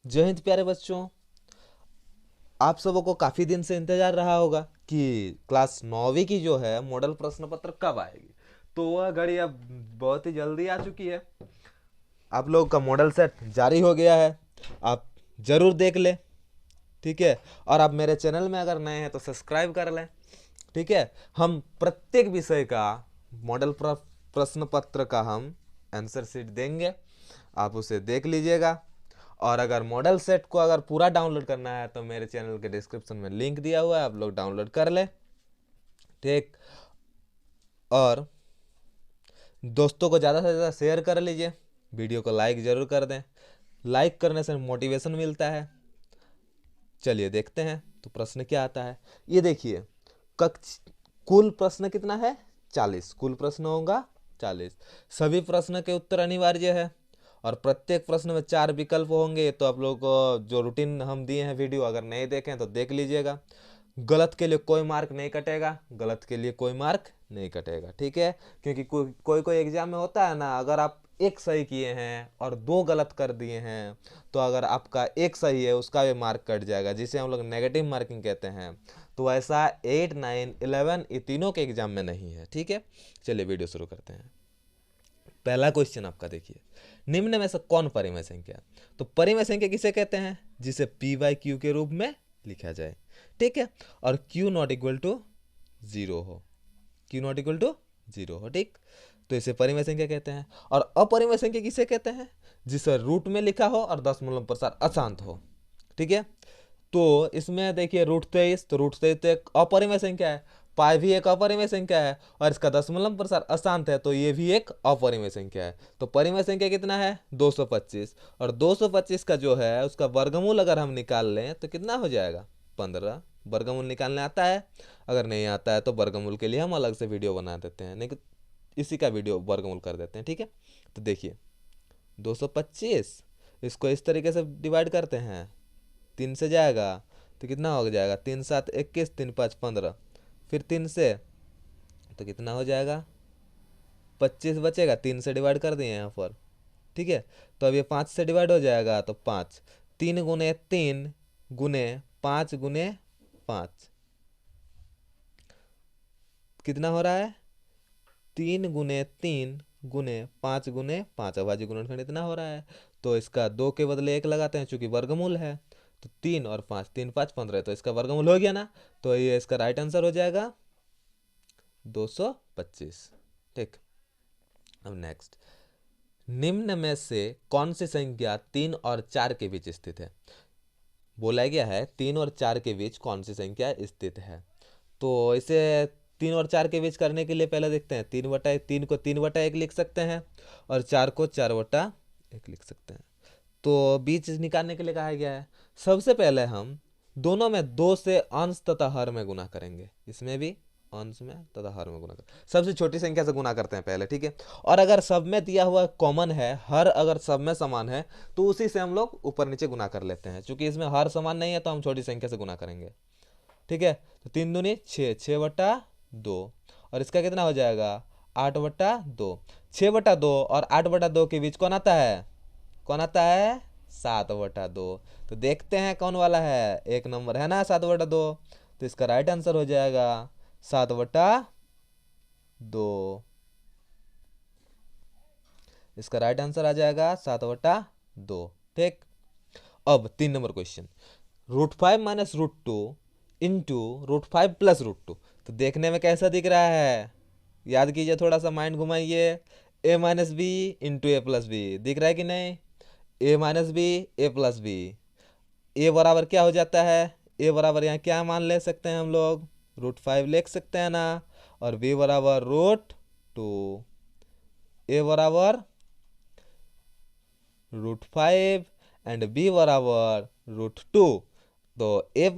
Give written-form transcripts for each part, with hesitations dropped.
जय हिंद प्यारे बच्चों। आप सबों को काफ़ी दिन से इंतज़ार रहा होगा कि क्लास 9वीं की जो है मॉडल प्रश्न पत्र कब आएगी। तो वह घड़ी अब बहुत ही जल्दी आ चुकी है। आप लोगों का मॉडल सेट जारी हो गया है, आप ज़रूर देख लें। ठीक है, और आप मेरे चैनल में अगर नए हैं तो सब्सक्राइब कर लें। ठीक है, हम प्रत्येक विषय का मॉडल प्रश्न पत्र का हम आंसर शीट देंगे, आप उसे देख लीजिएगा। और अगर मॉडल सेट को अगर पूरा डाउनलोड करना है तो मेरे चैनल के डिस्क्रिप्शन में लिंक दिया हुआ है, आप लोग डाउनलोड कर लें। ठीक, और दोस्तों को ज़्यादा से ज़्यादा शेयर कर लीजिए, वीडियो को लाइक ज़रूर कर दें। लाइक करने से मोटिवेशन मिलता है। चलिए देखते हैं तो प्रश्न क्या आता है। ये देखिए, कक्ष कुल प्रश्न कितना है? 40। कुल प्रश्न होगा 40। सभी प्रश्न के उत्तर अनिवार्य है और प्रत्येक प्रश्न में 4 विकल्प होंगे। तो आप लोग को जो रूटीन हम दिए हैं वीडियो अगर नहीं देखें तो देख लीजिएगा। गलत के लिए कोई मार्क नहीं कटेगा, गलत के लिए कोई मार्क नहीं कटेगा। ठीक है, क्योंकि कोई कोई एग्जाम में होता है ना, अगर आप एक सही किए हैं और 2 गलत कर दिए हैं तो अगर आपका एक सही है उसका भी मार्क कट जाएगा, जिसे हम लोग नेगेटिव मार्किंग कहते हैं। तो ऐसा 8, 9, 11 ये तीनों के एग्जाम में नहीं है। ठीक है, चलिए वीडियो शुरू करते हैं। पहला क्वेश्चन आपका देखिए, निम्न में से कौन परिमेय संख्या है? तो परिमेय संख्या किसे कहते हैं? जिसे पी बाई क्यू के रूप में लिखा जाए। ठीक है, और क्यू नॉट इक्वल टू 0 हो, क्यू नॉट इक्वल टू 0 हो। ठीक, तो इसे परिमेय संख्या कहते हैं। और अपरिमेय संख्या किसे कहते हैं? जिसे रूट में लिखा हो और दशमलव प्रसार अशांत हो। ठीक है, तो इसमें देखिए √23, तो √23 तो एक अपरिमेय संख्या है, पाई भी एक अपरिमेय संख्या है और इसका दशमलव प्रसार अशांत है, तो ये भी एक अपरिमेय संख्या है। तो परिमेय संख्या कितना है? 225। और 225 का जो है उसका वर्गमूल अगर हम निकाल लें तो कितना हो जाएगा? 15। वर्गमूल निकालने आता है? अगर नहीं आता है तो वर्गमूल के लिए हम अलग से वीडियो बना देते हैं, नहीं इसी का वीडियो वर्गमूल कर देते हैं। ठीक है, तो देखिए 225 इसको इस तरीके से डिवाइड करते हैं, 3 से जाएगा तो कितना हो जाएगा? 3 7 21, 3 5 15, फिर 3 से तो कितना हो जाएगा? 25 बचेगा, 3 से डिवाइड कर दिए यहाँ पर। ठीक है, तो अब ये 5 से डिवाइड हो जाएगा तो 5, 3 गुने 3 गुने 5 गुने 5 कितना हो रहा है? 3 गुने 3 गुने 5 गुने 5, अभाज्य गुणनखंड इतना हो रहा है। तो इसका 2 के बदले 1 लगाते हैं चूंकि वर्गमूल है। तो 3 और 5, 3 5 15, तो इसका वर्गमूल हो गया ना, तो ये इसका राइट आंसर हो जाएगा 225। ठीक, अब नेक्स्ट, निम्न में से कौन सी संख्या 3 और 4 के बीच स्थित है? बोला गया है 3 और 4 के बीच कौन सी संख्या स्थित है। तो इसे 3 और 4 के बीच करने के लिए पहले देखते हैं, 3 को 3/1 लिख सकते हैं और 4 को 4/1 लिख सकते हैं। तो बीच निकालने के लिए कहा गया है, सबसे पहले हम दोनों में 2 से अंश तथा हर में गुना करेंगे। इसमें भी अंश में तथा हर में गुना करें, सबसे छोटी संख्या से गुना करते हैं पहले। ठीक है, और अगर सब में दिया हुआ कॉमन है, हर अगर सब में समान है तो उसी से हम लोग ऊपर नीचे गुना कर लेते हैं। चूंकि इसमें हर समान नहीं है तो हम छोटी संख्या से गुना करेंगे। ठीक है, तो 3 दूनी 6, 6/2, और इसका कितना हो जाएगा? 8/2। 6/2 और 8/2 के बीच कौन आता है? कौन आता है? 7/2। तो देखते हैं कौन वाला है, एक नंबर है ना 7/2। तो इसका राइट आंसर हो जाएगा 7/2। इसका राइट आंसर आ जाएगा 7/2। ठीक, अब 3 number question, √5 minus √2 into √5 plus √2। तो देखने में कैसा दिख रहा है? याद कीजिए, थोड़ा सा माइंड घुमाइए। a minus B into A plus B दिख रहा है कि नहीं? a minus B A plus B, A बराबर क्या हो जाता है? ए बराबर यहाँ क्या मान ले सकते हैं हम लोग? √5 लिख सकते हैं ना, और b बराबर √2, ए बराबर √5 एंड b बराबर √2। तो a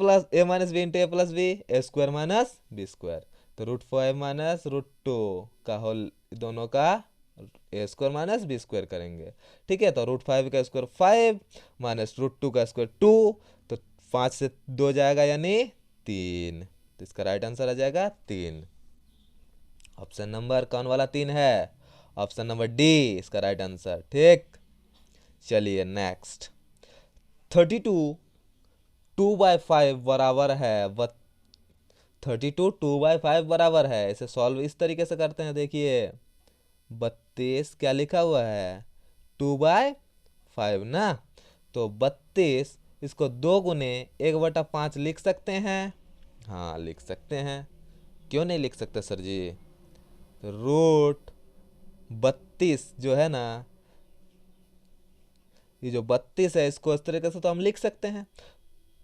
minus B into A plus B, A square minus B square. तो √5 माइनस √2 का होल, दोनों का A square minus B square करेंगे। ठीक है, तो √5 का स्क्वायर 5 माइनस √2 का स्क्वायर 2, तो 5 से 2 जाएगा यानी 3। तो इसका राइट आंसर आ जाएगा 3। ऑप्शन नंबर कौन वाला 3 है? ऑप्शन नंबर डी इसका राइट आंसर। ठीक, चलिए नेक्स्ट, 32 2/5 बराबर है 32 2/5 बराबर है। इसे सॉल्व इस तरीके से करते हैं, देखिए 32 क्या लिखा हुआ है 2/5 ना, तो 32 इसको 2 × 1/5 लिख सकते हैं। हाँ लिख सकते हैं, क्यों नहीं लिख सकते सर जी। तो रूट 32 जो है ना, ये जो 32 है इसको इस तरीके से तो हम लिख सकते हैं।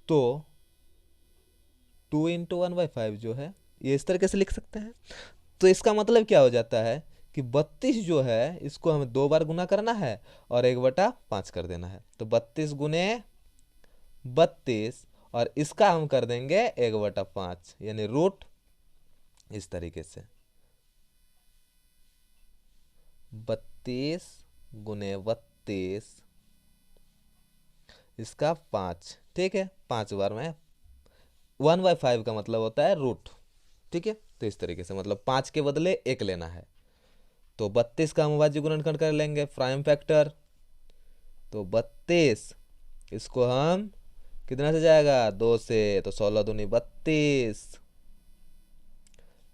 तो 2 × 1/5 जो है ये इस तरीके से लिख सकते हैं। तो इसका मतलब क्या हो जाता है कि 32 जो है इसको हमें 2 बार गुना करना है और 1/5 कर देना है। तो 32 × 32 और इसका हम कर देंगे 1/5, यानी रूट इस तरीके से 32 × 32 इसका 5, ठीक है 5 बार में 1/5 का मतलब होता है रूट, ठीक है। तो इस तरीके से मतलब 5 के बदले 1 लेना है। तो 32 का हम अविभाज्य गुणनखंड कर लेंगे प्राइम फैक्टर। तो 32 इसको हम कितना से जाएगा 2 से, तो 16 दूनी 32,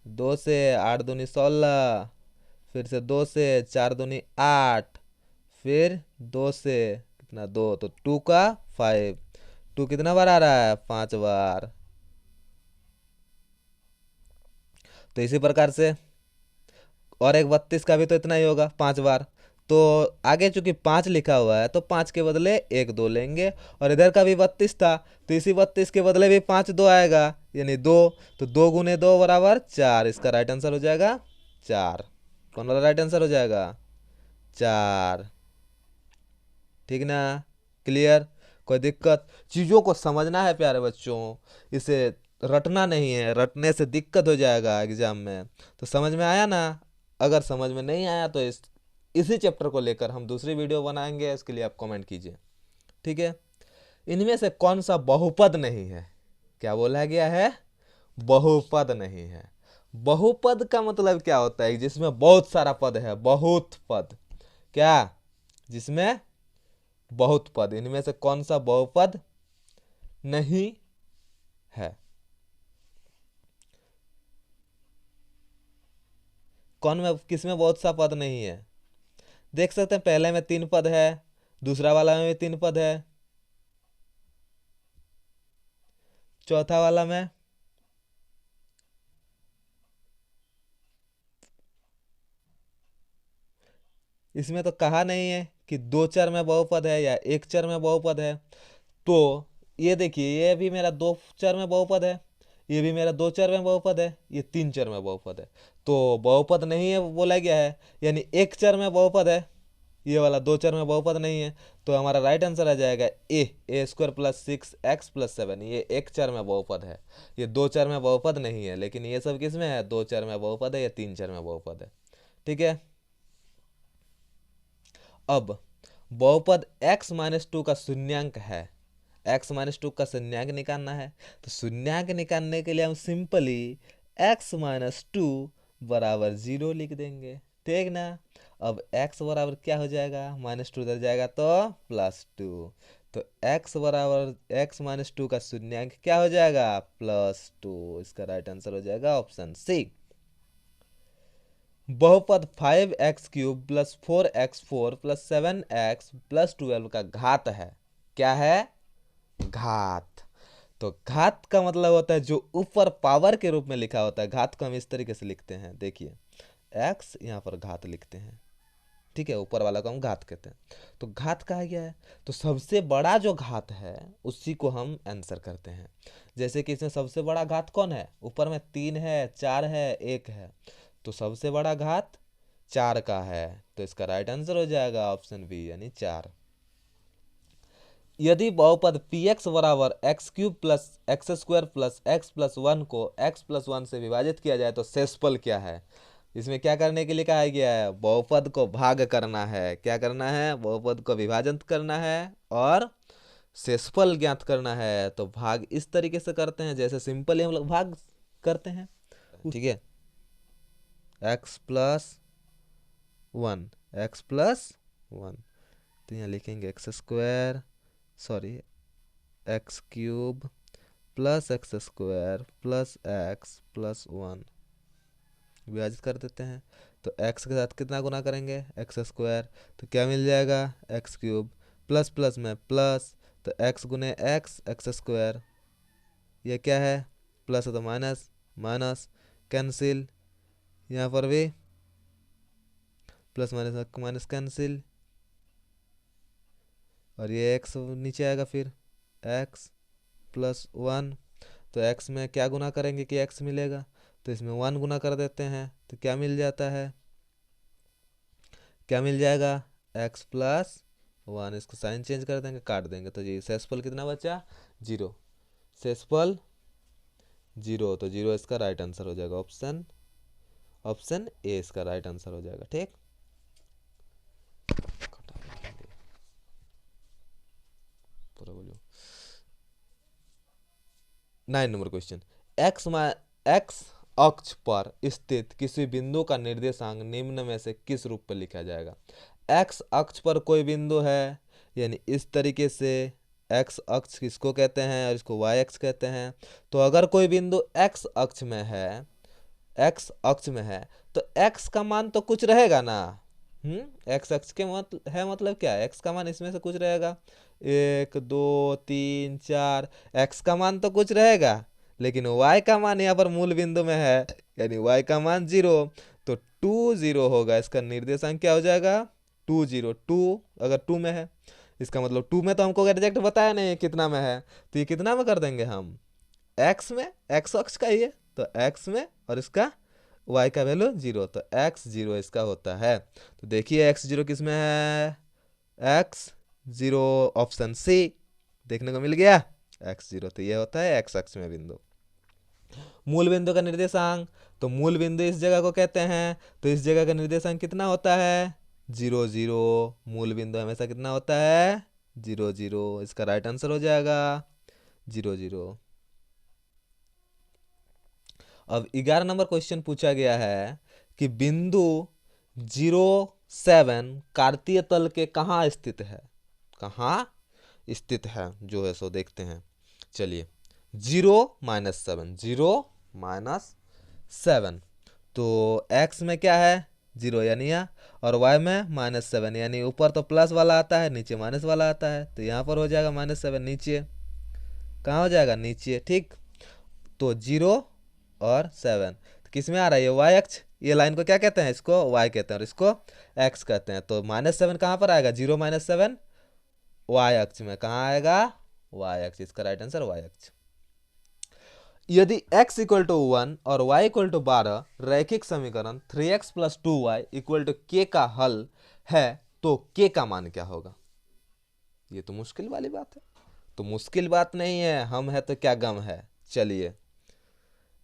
2 से 8 दूनी 16, फिर से 2 से 4 दूनी 8, फिर 2 से कितना 2, तो 2 का 5, 2 कितना बार आ रहा है 5 बार। तो इसी प्रकार से और एक 32 का भी तो इतना ही होगा 5 बार। तो आगे चूंकि 5 लिखा हुआ है तो 5 के बदले 1 2 लेंगे, और इधर का भी 32 था तो इसी 32 के बदले भी 5 2 आएगा, यानी 2। तो 2 × 2 बराबर 4, इसका राइट आंसर हो जाएगा 4। कौन वाला राइट आंसर हो जाएगा 4, ठीक ना। क्लियर, कोई दिक्कत। चीज़ों को समझना है प्यारे बच्चों, इसे रटना नहीं है, रटने से दिक्कत हो जाएगा एग्जाम में। तो समझ में आया ना। अगर समझ में नहीं आया तो इसी चैप्टर को लेकर हम दूसरी वीडियो बनाएंगे, इसके लिए आप कमेंट कीजिए, ठीक है। इनमें से कौन सा बहुपद नहीं है, क्या बोला गया है बहुपद नहीं है। बहुपद का मतलब क्या होता है, जिसमें बहुत सारा पद है, बहुत पद, क्या जिसमें बहुत पद। इनमें से कौन सा बहुपद नहीं है, कौन में किसमें बहुत सा पद नहीं है। देख सकते हैं पहले में 3 पद है, दूसरा वाला में भी 3 पद है, चौथा वाला में इसमें तो कहा नहीं है कि 2 चर में बहुपद है या 1 चर में बहुपद है। तो ये देखिए ये भी मेरा 2 चर में बहुपद है, ये भी मेरा 2 चर में बहुपद है, ये 3 चर में बहुपद है। तो बहुपद नहीं है बोला गया है, यानी 1 चर में बहुपद है, ये वाला 2 चर में बहुपद नहीं है। तो हमारा राइट आंसर आ जाएगा a² + 6x + 7, ये 1 चर में बहुपद है। ये 2 चर में बहुपद नहीं है, लेकिन ये सब किस में है 2 चर में बहुपद है या 3 चर में बहुपद है, ठीक है। अब बहुपद x-2 का शून्यांक है, x-2 का शून्यांक निकालना है। तो शून्यांक निकालने के लिए हम सिंपली x-2 बराबर 0 लिख देंगे, ठीक ना। अब x बराबर क्या हो जाएगा -2 इधर जाएगा तो +2, तो x बराबर x-2 का शून्यांक क्या हो जाएगा +2, इसका राइट आंसर हो जाएगा ऑप्शन सी। बहुपद 5x³ + 4x4 + 7x + 12 का घात है, क्या है घात। तो घात का मतलब होता है जो ऊपर पावर के रूप में लिखा होता है। घात को हम इस तरीके से लिखते हैं, देखिए x यहाँ पर घात लिखते हैं, ठीक है, ऊपर वाला को हम घात कहते हैं। तो घात कहा गया है तो सबसे बड़ा जो घात है उसी को हम आंसर करते हैं। जैसे कि इसमें सबसे बड़ा घात कौन है, ऊपर में 3 है 4 है 1 है, तो सबसे बड़ा घात 4 का है, तो इसका राइट आंसर हो जाएगा ऑप्शन बी यानी 4। यदि बहुपद px बराबर x³ + x² + x + 1 को x + 1 से विभाजित किया जाए तो शेषफल क्या है। इसमें क्या करने के लिए कहा गया है, बहुपद को भाग करना है। क्या करना है, बहुपद को विभाजित करना है और शेषफल ज्ञात करना है। तो भाग इस तरीके से करते हैं जैसे सिंपली हम लोग भाग करते हैं, ठीक है। x + 1 तो यहाँ लिखेंगे x² sorry x cube plus x square plus x plus one, विभाजित कर देते हैं। तो एक्स के साथ कितना गुना करेंगे, एक्स स्क्वायर, तो क्या मिल जाएगा, एक्स क्यूब प्लस प्लस में प्लस, तो एक्स गुने एक्स, एक्स स्क्वायर, ये क्या है प्लस है तो माइनस, माइनस कैंसिल, यहाँ पर भी प्लस माइनस माइनस कैंसिल, और ये एक्स नीचे आएगा फिर एक्स प्लस वन। तो एक्स में क्या गुना करेंगे कि एक्स मिलेगा, तो इसमें वन गुना कर देते हैं, तो क्या मिल जाता है, क्या मिल जाएगा, एक्स प्लस वन। इसको साइन चेंज कर देंगे, काट देंगे, तो जी शेषफल कितना बचा, जीरो, शेषफल जीरो, तो जीरो इसका राइट आंसर हो जाएगा, ऑप्शन ऑप्शन ए इसका राइट आंसर हो जाएगा। ठीक, पूरा बोलो। 9 नंबर क्वेश्चन, एक्स अक्ष पर स्थित किसी बिंदु का निर्देशांक निम्न में से किस रूप में लिखा जाएगा। एक्स अक्ष पर कोई बिंदु है, यानी इस तरीके से एक्स अक्ष किसको कहते हैं और इसको वाई अक्ष कहते हैं। तो अगर कोई बिंदु एक्स अक्ष में है, एक्स अक्ष में है, तो एक्स का मान तो कुछ रहेगा ना। एक्स अक्ष के मतलब क्या है, एक्स का मान इसमें से कुछ रहेगा, 1 2 3 4, एक्स का मान तो कुछ रहेगा, लेकिन y का मान यहाँ पर मूल बिंदु में है, यानी y का मान 0, तो 2 0 होगा। इसका निर्देशांक क्या हो जाएगा, 2 0, 2 अगर 2 में है, इसका मतलब 2 में तो हमको एग्जैक्ट बताया नहीं कितना में है, तो ये कितना में कर देंगे हम, x में, x अक्ष का ही है तो x में, और इसका y का वैल्यू 0, तो x 0 इसका होता है। तो देखिए x 0 किस में है, x 0 ऑप्शन सी देखने को मिल गया, x 0, तो ये होता है x अक्ष में बिंदु। मूल बिंदु का निर्देशांक, तो मूल बिंदु इस जगह को कहते हैं, तो इस जगह का निर्देशांक कितना होता है, 0 0, मूल बिंदु हमेशा कितना होता है, 0 0, इसका राइट आंसर हो जाएगा 0 0। अब 11 नंबर क्वेश्चन पूछा गया है कि बिंदु 07 कार्तीय तल के कहाँ स्थित है, कहाँ स्थित है जो है सो देखते हैं। चलिए 0 - 7, 0 - 7, तो x में क्या है 0 यानी यहाँ, और y में -7, यानी ऊपर तो प्लस वाला आता है नीचे माइनस वाला आता है, तो यहाँ पर हो जाएगा -7, नीचे कहाँ हो जाएगा, नीचे। ठीक, तो 0 और 7 तो किस में आ रहा है, ये y अक्ष, ये लाइन को क्या कहते हैं, इसको y कहते हैं और इसको x कहते हैं। तो -7 कहाँ पर आएगा, 0 - 7 y अक्ष में, कहाँ आएगा, y अक्ष, इसका राइट आंसर y अक्ष। यदि x = 1 और y = 12 रैखिक समीकरण 3x + 2y = k का हल है, तो k का मान क्या होगा। ये तो मुश्किल वाली बात है, तो मुश्किल बात नहीं है, हम है तो क्या गम है। चलिए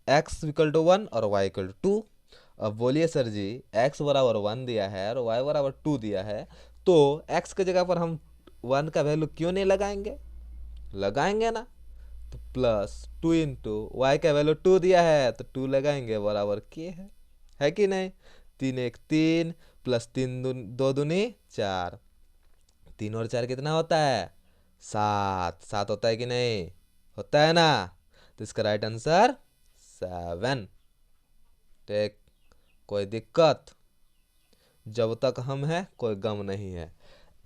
x = 1 और y = 2, अब बोलिए सर जी x = 1 दिया है और y = 2 दिया है, तो x के जगह पर हम 1 का वैल्यू क्यों नहीं लगाएंगे, लगाएंगे ना। तो +2 × y का वैल्यू 2 दिया है तो 2 लगाएंगे, बराबर k है कि नहीं। 3 1 3 + 3 2 दूनी 4, 3 और 4 कितना होता है, 7, 7 होता है कि नहीं, होता है ना। तो इसका राइट आंसर 7। ठीक, कोई दिक्कत, जब तक हम हैं कोई गम नहीं है।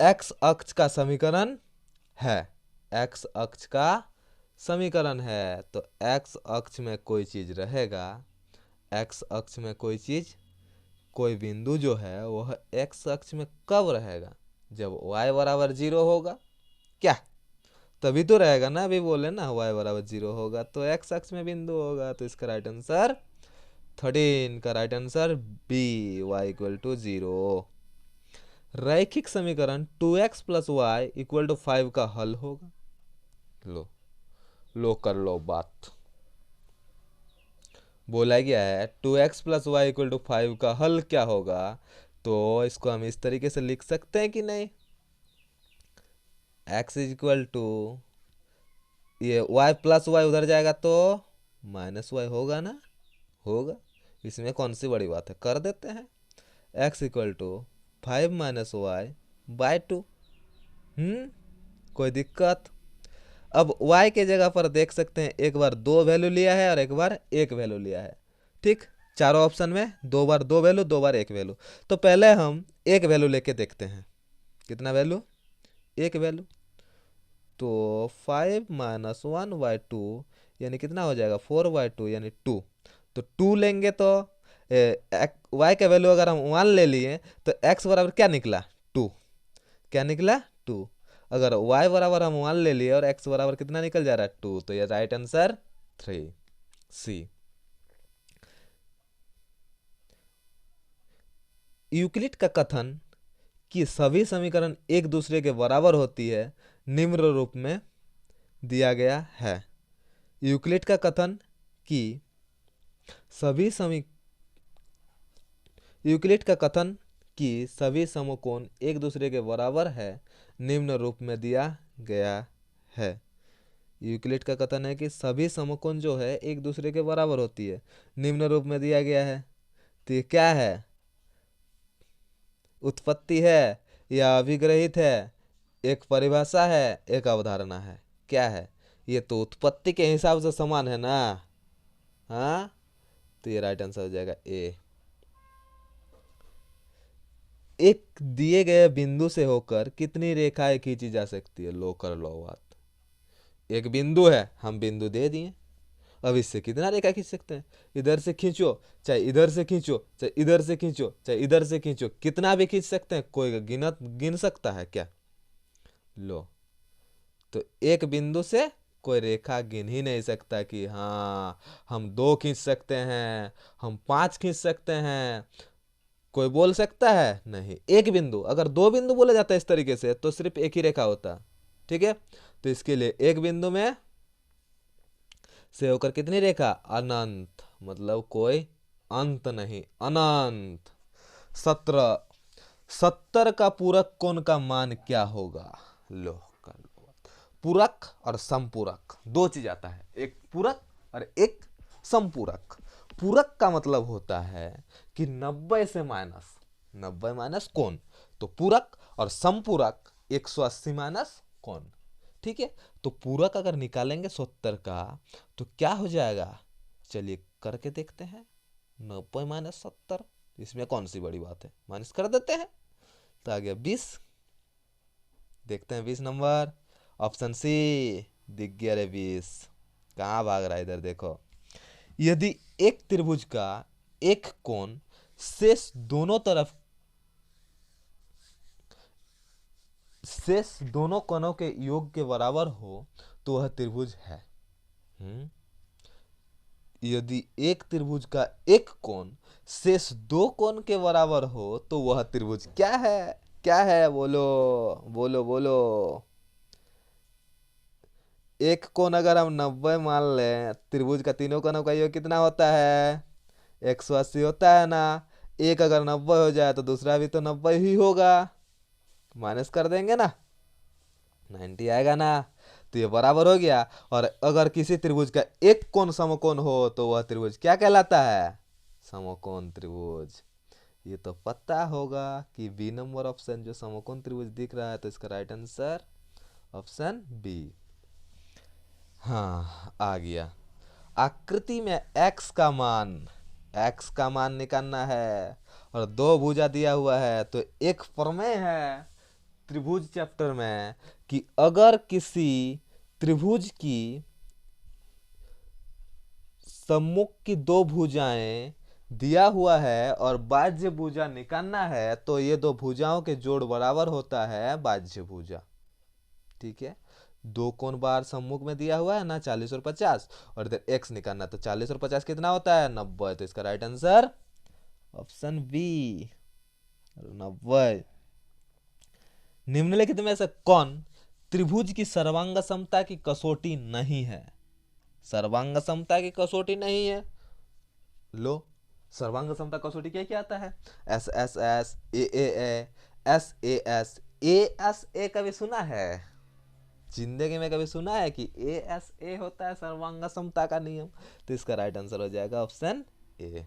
एक्स अक्ष का समीकरण है, एक्स अक्ष का समीकरण है, तो एक्स अक्ष में कोई चीज रहेगा, एक्स अक्ष में कोई चीज, कोई बिंदु जो है वह एक्स अक्ष में कब रहेगा, जब y = 0 होगा, क्या तभी तो रहेगा ना, अभी बोले ना y = 0 होगा तो एक्स अक्ष में बिंदु होगा। तो इसका राइट आंसर 13 का राइट आंसर बी, y = 0। रैखिक समीकरण 2x + y = 5 का हल होगा। लो कर लो बात, बोला गया है 2x + y = 5 का हल क्या होगा, तो इसको हम इस तरीके से लिख सकते हैं कि नहीं, x = ये y + y उधर जाएगा तो -y होगा ना, होगा, इसमें कौन सी बड़ी बात है, कर देते हैं। x = 5 - y/2, कोई दिक्कत। अब y के जगह पर देख सकते हैं, एक बार 2 वैल्यू लिया है और एक बार 1 वैल्यू लिया है। ठीक, चारों ऑप्शन में 2 बार 2 वैल्यू, 2 बार 1 वैल्यू। तो पहले हम 1 वैल्यू लेके देखते हैं, कितना वैल्यू, 1 वैल्यू। तो 5 - 1/2 यानी कितना हो जाएगा, 4/2 यानी 2। तो 2 लेंगे तो y का वैल्यू अगर हम 1 ले लिए तो x बराबर क्या निकला, 2। क्या निकला, 2। अगर y बराबर हम 1 ले लिए और x बराबर कितना निकल जा रहा है, 2, तो ये राइट आंसर 3 सी। यूक्लिड का कथन कि सभी समीकरण एक दूसरे के बराबर होती है निम्न रूप में दिया गया है। यूक्लिड का कथन कि यूक्लिड का कथन कि सभी समकोण एक दूसरे के बराबर है निम्न रूप में दिया गया है। यूक्लिड का कथन है कि सभी समकोण जो है एक दूसरे के बराबर होती है, निम्न रूप में दिया गया है। तो ये क्या है, उत्पत्ति है या अभिग्रहित है, एक परिभाषा है, एक अवधारणा है, क्या है, ये तो उत्पत्ति के हिसाब से समान है ना। हाँ, तो ये राइट आंसर हो जाएगा ए। एक दिए गए बिंदु से होकर कितनी रेखाएं खींची जा सकती है, लो कर लो बात। एक बिंदु है, हम बिंदु दे दिए, अब इससे कितना रेखा खींच सकते हैं, इधर से खींचो चाहे इधर से खींचो चाहे इधर से खींचो चाहे इधर से खींचो, कितना भी खींच सकते हैं, कोई गिन सकता है क्या, लो। तो एक बिंदु से कोई रेखा गिन ही नहीं सकता कि हाँ हम 2 खींच सकते हैं, हम 5 खींच सकते हैं, कोई बोल सकता है नहीं। एक बिंदु, अगर 2 बिंदु बोला जाता है इस तरीके से तो सिर्फ एक ही रेखा होता। ठीक है, तो इसके लिए एक बिंदु में से होकर कितनी रेखा, अनंत, मतलब कोई अंत नहीं, अनंत। 70 का पूरक कोण का मान क्या होगा, लो कर लो। पूरक और समपूरक दो चीज आता है, एक पूरक और एक समपूरक। पूरक का मतलब होता है कि 90 से माइनस, 90 माइनस कोण, तो पूरक। और समपूरक 180 माइनस कोण। ठीक है, तो पूरक अगर निकालेंगे 70 का तो क्या हो जाएगा, चलिए करके देखते हैं। 90 माइनस 70, इसमें कौन सी बड़ी बात है, माइनस कर देते हैं, तो आ गया 20। देखते हैं 20 नंबर, ऑप्शन सी दिख गया रे 20। कहाँ भाग रहा है, इधर देखो। यदि एक त्रिभुज का एक कोण शेष दोनों कोणों के योग के बराबर हो तो वह त्रिभुज है। यदि एक त्रिभुज का एक कोण शेष 2 कोण के बराबर हो तो वह त्रिभुज क्या है, क्या है, बोलो बोलो बोलो। एक कोण अगर हम 90 मान लें, त्रिभुज का तीनों कोणों का योग कितना होता है, 180 होता है ना। एक अगर 90 हो जाए तो दूसरा भी तो 90 ही होगा, माइनस कर देंगे ना, 90 आएगा ना, तो ये बराबर हो गया। और अगर किसी त्रिभुज का एक कोण समकोण हो तो वह त्रिभुज क्या कहलाता है, समकोण त्रिभुज। ये तो पता होगा कि बी नंबर ऑप्शन जो समकोण त्रिभुज दिख रहा है, तो इसका राइट आंसर ऑप्शन बी। हाँ आ गया। आकृति में x का मान निकालना है और 2 भुजा दिया हुआ है। तो एक प्रमेय है त्रिभुज चैप्टर में कि अगर किसी त्रिभुज की सम्मुख की 2 भुजाएं दिया हुआ है और बाह्य भुजा निकालना है, तो ये 2 भुजाओं के जोड़ बराबर होता है बाह्य भुजा। ठीक है, 2 कोण बार सम्मुख में दिया हुआ है ना, 40 और 50, और इधर x निकालना, तो 40 और 50 कितना होता है, 90। तो इसका राइट आंसर ऑप्शन बी 90। निम्नलिखित में से कौन त्रिभुज की सर्वांग समता की कसौटी नहीं है, सर्वांग समता की कसौटी नहीं है, लो। सर्वांग समता कसौटी क्या क्या आता है, S S S, A S A S, A S A कभी सुना है, जिंदगी में कभी सुना है कि ए एस ए होता है सर्वांग समता का नियम। तो इसका राइट आंसर हो जाएगा ऑप्शन ए।